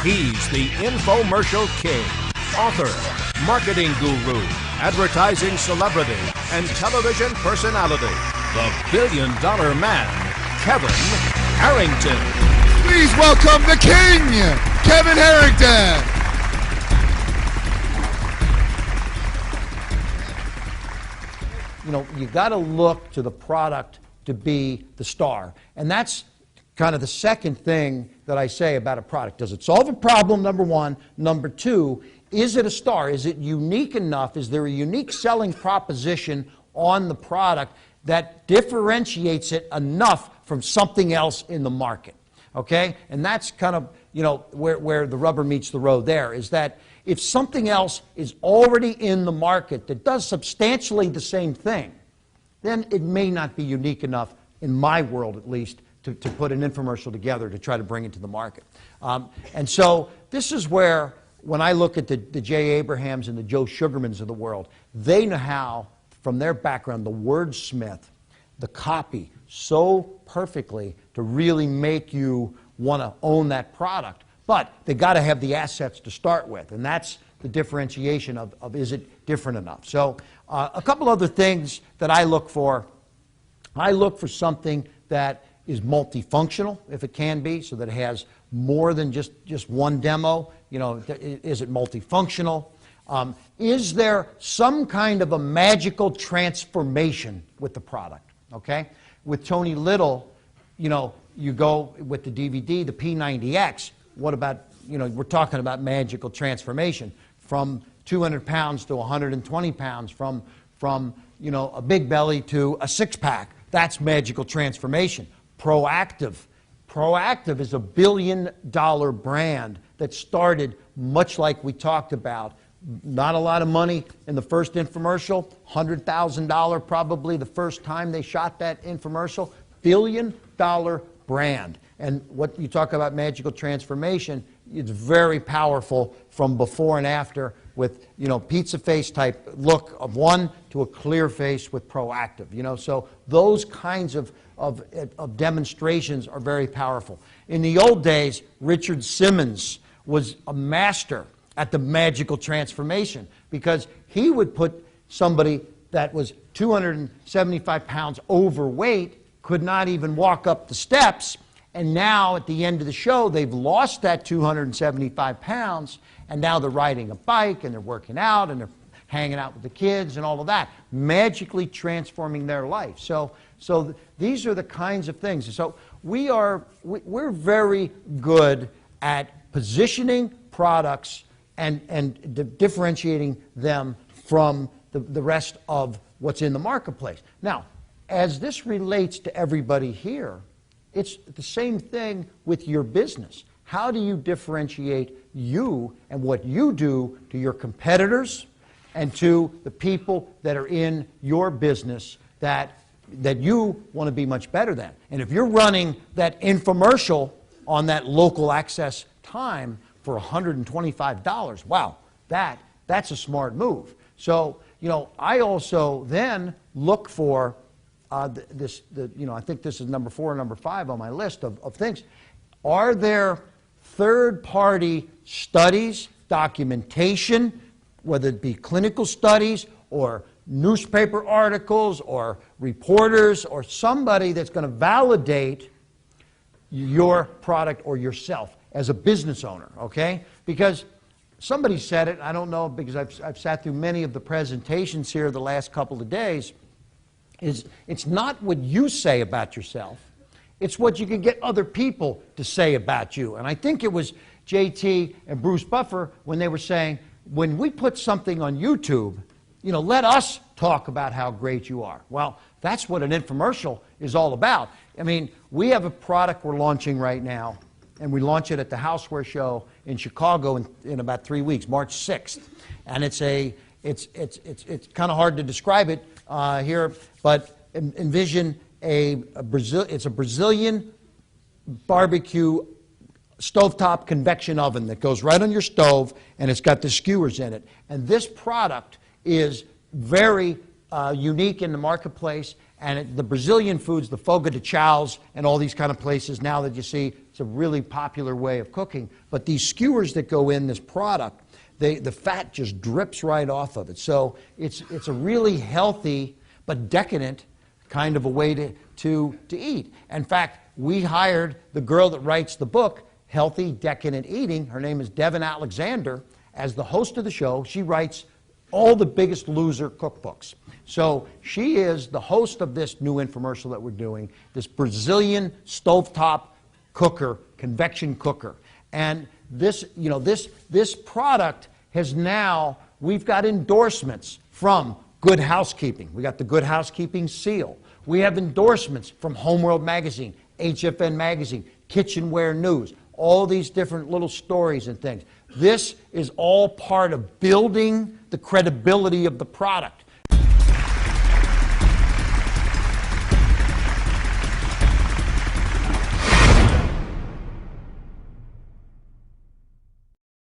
He's the infomercial king, author, marketing guru, advertising celebrity, and television personality. The billion-dollar man, Kevin Harrington. Please welcome the king, Kevin Harrington. You know, you got to look to the product to be the star. And that's kind of the second thing that I say about a product. Does it solve a problem, number one? Number two, is it a star? Is it unique enough? Is there a unique selling proposition on the product that differentiates it enough from something else in the market? Okay? And that's kind of, you know, where the rubber meets the road there, is that if something else is already in the market that does substantially the same thing, then it may not be unique enough, in my world at least, to put an infomercial together to try to bring it to the market. And so this is where, when I look at the Jay Abrahams and the Joe Sugarmans of the world, they know how, from their background, the wordsmith, the copy, so perfectly to really make you want to own that product. But they got to have the assets to start with, and that's the differentiation of is it different enough. So a couple other things that I look for. I look for something that is multifunctional, if it can be, so that it has more than just one demo. You know, is it multifunctional? Is there some kind of a magical transformation with the product? Okay? With Tony Little, you know, you go with the DVD, the P90X. What about, you know, we're talking about magical transformation from 200 pounds to 120 pounds, from you know, a big belly to a six-pack. That's magical transformation. Proactive. Proactive is a billion-dollar brand that started much like we talked about. Not a lot of money in the first infomercial, $100,000 probably the first time they shot that infomercial. Billion-dollar brand. And what you talk about magical transformation, it's very powerful from before and after with, you know, pizza face type look of one to a clear face with proactive. You know, so those kinds of demonstrations are very powerful. In the old days, Richard Simmons was a master at the magical transformation because he would put somebody that was 275 pounds overweight, could not even walk up the steps, and now at the end of the show they've lost that 275 pounds, and now they're riding a bike and they're working out and they're hanging out with the kids and all of that, magically transforming their life. So these are the kinds of things. So we're very good at positioning products and differentiating them from the rest of what's in the marketplace. Now, as this relates to everybody here, it's the same thing with your business. How do you differentiate you and what you do to your competitors and to the people that are in your business that you want to be much better than? And if you're running that infomercial on that local access time for $125, wow, that's a smart move. So, you know, I also then look for you know, I think this is number 4 or number 5 on my list of things. Are there third-party studies, documentation, whether it be clinical studies or newspaper articles or reporters or somebody that's going to validate your product or yourself as a business owner, okay? Because somebody said it, I don't know, because I've sat through many of the presentations here the last couple of days, it's not what you say about yourself, it's what you can get other people to say about you. And I think it was JT and Bruce Buffer when they were saying, when we put something on YouTube, you know, let us talk about how great you are. Well, that's what an infomercial is all about. I mean, we have a product we're launching right now, and we launch it at the Houseware Show in Chicago in about 3 weeks, March 6th. And it's kind of hard to describe it here, but envision it's a Brazilian barbecue stovetop convection oven that goes right on your stove, and it's got the skewers in it. And this product is very unique in the marketplace, And the Brazilian foods, the fogo de chãos and all these kind of places now that you see, it's a really popular way of cooking. But these skewers that go in this product, the fat just drips right off of it. So it's a really healthy but decadent kind of a way to eat. In fact, we hired the girl that writes the book, Healthy Decadent Eating. Her name is Devin Alexander. As the host of the show, she writes all the Biggest Loser cookbooks. So she is the host of this new infomercial that we're doing, this Brazilian stovetop cooker, convection cooker. And this, you know, this product has now, we've got endorsements from Good Housekeeping. We got the Good Housekeeping seal. We have endorsements from Homeworld Magazine, HFN Magazine, Kitchenware News, all these different little stories and things. This is all part of building the credibility of the product.